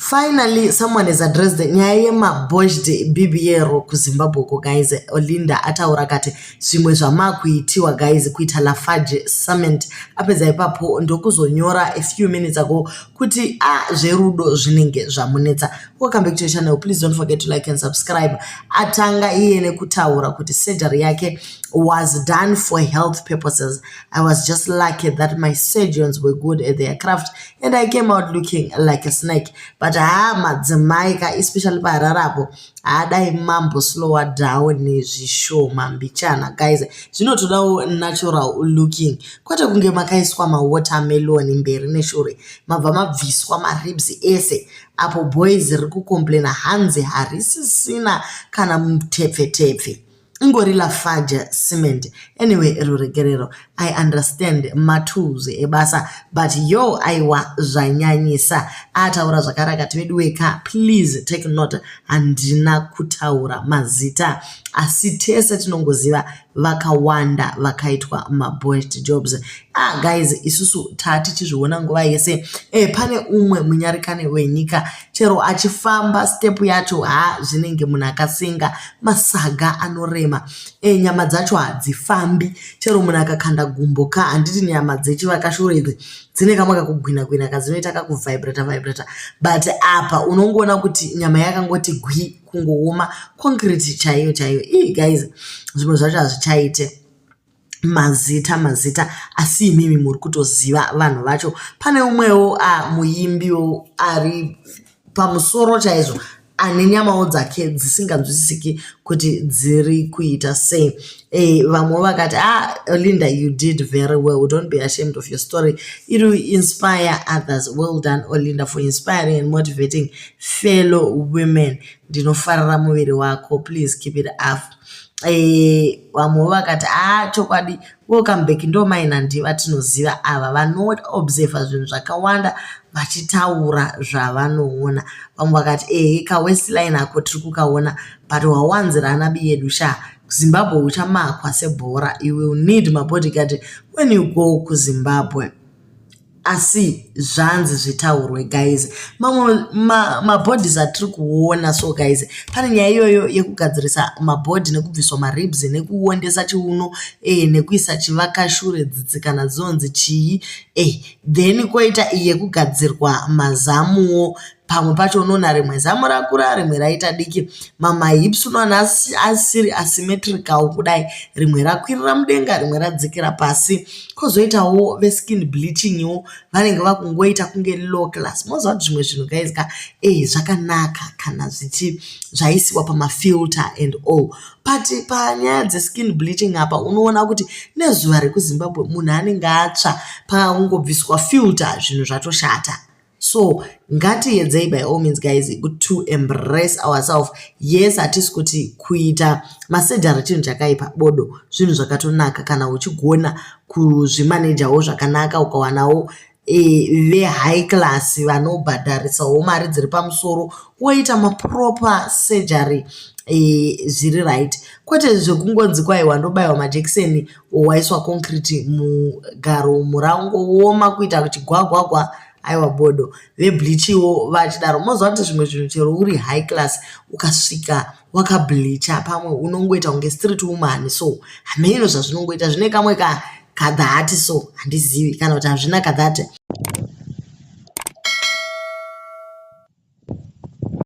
Finally, someone has addressed the nyaya botched BBL kuZimbabwe guys. Olinda ataura kati zvimwe zvamakuitiwa guys kuita Lafarge Cement apedza ipapo ndokuzonyora a few minutes ago kuti zverudo zvinenge zvamunetsa. Welcome back to the channel. Please don't forget to like and subscribe. Atanga iye nekutaura kuti surgery yake was done for health purposes. I was just lucky that my surgeons were good at their craft and I came out looking like a snake. But madzimai especially pararapo adai mambo slower down zvishoma mbichana guys zvinotodawo natural looking kwete kunge makaiswa watermelon mberi neshure mabva mabviswa maribs ese apo boys riri kucomplaina hanzi harisisina kana mutepfe ingori Lafarge Cement. Anyway, Ruregerero, I understand matuze ebasa, but yo aiwa zvanyanyisa ataura zvakaraka twedweka. Please take note handina kutaura mazita asi tese tinongoziva vakawanda vakaitwa mabotched jobs. Guys, isusu tati chizviona nguva yese pane umwe munyarikane wenyika chero achifamba step yacho zvinenge munhu akasenga masaga anorema nyama dzacho hadzifambi chero munhu akakanda gumbo handiti nyama dzechivakashure idzi dzine kamwe kakugwina kadzinoita kakuvibrata but apa unongoona kuti nyama yakangoti gwi kungooma concrete chaiyo guys zvimwe zvacho hazvichaite mazita asi imimi muri kutoziva vanhu vacho. Pane umwewo muimbiwo ari pamusoro chaizvo ane nyamawo dzake dzisinganzwisisiki kuti dziri kuita sei. Vamwe vakati Linda, you did very well, don't be ashamed of your story, it will inspire others. Well done Olinda for inspiring and motivating fellow women. Ndinofarira muviri wako, please keep it up. Vamwe vakati chokwadi welcome back ndo maina ndiva tinoziva ava vanoobserva zvinhu zvakawanda vachitaura zvavanoona. Vamwe vakati kawestline ako tiri kukaona but wawanzira nabi yedu kuZimbabwe uchamakwa sebhora. You will need mabodyguard when you go kuZimbabwe. Asi zvanzi zvitaurwe guys mamwe mabhodhis atiri kuona. So guys pane nyaya iyoyo yekugadzirisa mabhodhi nekubviswa maribs nekuondesa chiuno nekuisa chivakashure dzidzi kana dzonzi chii then koita iye kugadzirwa mazamuwo. Pamwe pacho unoona rimwe zamu rakura rimwe raita diki, mamahips unoona asiri asymmetrical kudai, rimwe rakwirira mudenga rimwe radzikira pasi. Kozoitawo veskin bleaching yo vanenge vakungoita kunge low class. Moza zvimwe zvinhu guys zvakanaka kana zvaisiwa pamafilter and all. But panyaya dzeskin bleaching apa unoona kuti nezuva rekuZimbabwe munhu anenge atsva pakungobviswa filter zvinhu zvatoshata. So ngatiedzei by all means guys to embrace ourselves. Yes, hatisi kuti kuita masurgery chinhu chakaipa bodo, zvinhu zvakatonaka kana uchigona kuzvimanajawo zvakanaka ukawanawo ve high class vanobhadharisawo mari dziri pamusoro woita maproper surgery zviri right. Kwete zvekungonzi kwaiwa ndobayiwa majekiseni waiswa concrete mugaro murangooma kuita kuchigwagwagwa. Aiwa bodo vebleachiwo vachidaro. Moziva kuti zvimwe zvinhu chero uri high class ukasvika wakableacha pamwe unongoita kunge street woman. So hameno zvazvinongoita zvine kamwe kadhati, so handizivi kana kuti hazvina kadhati.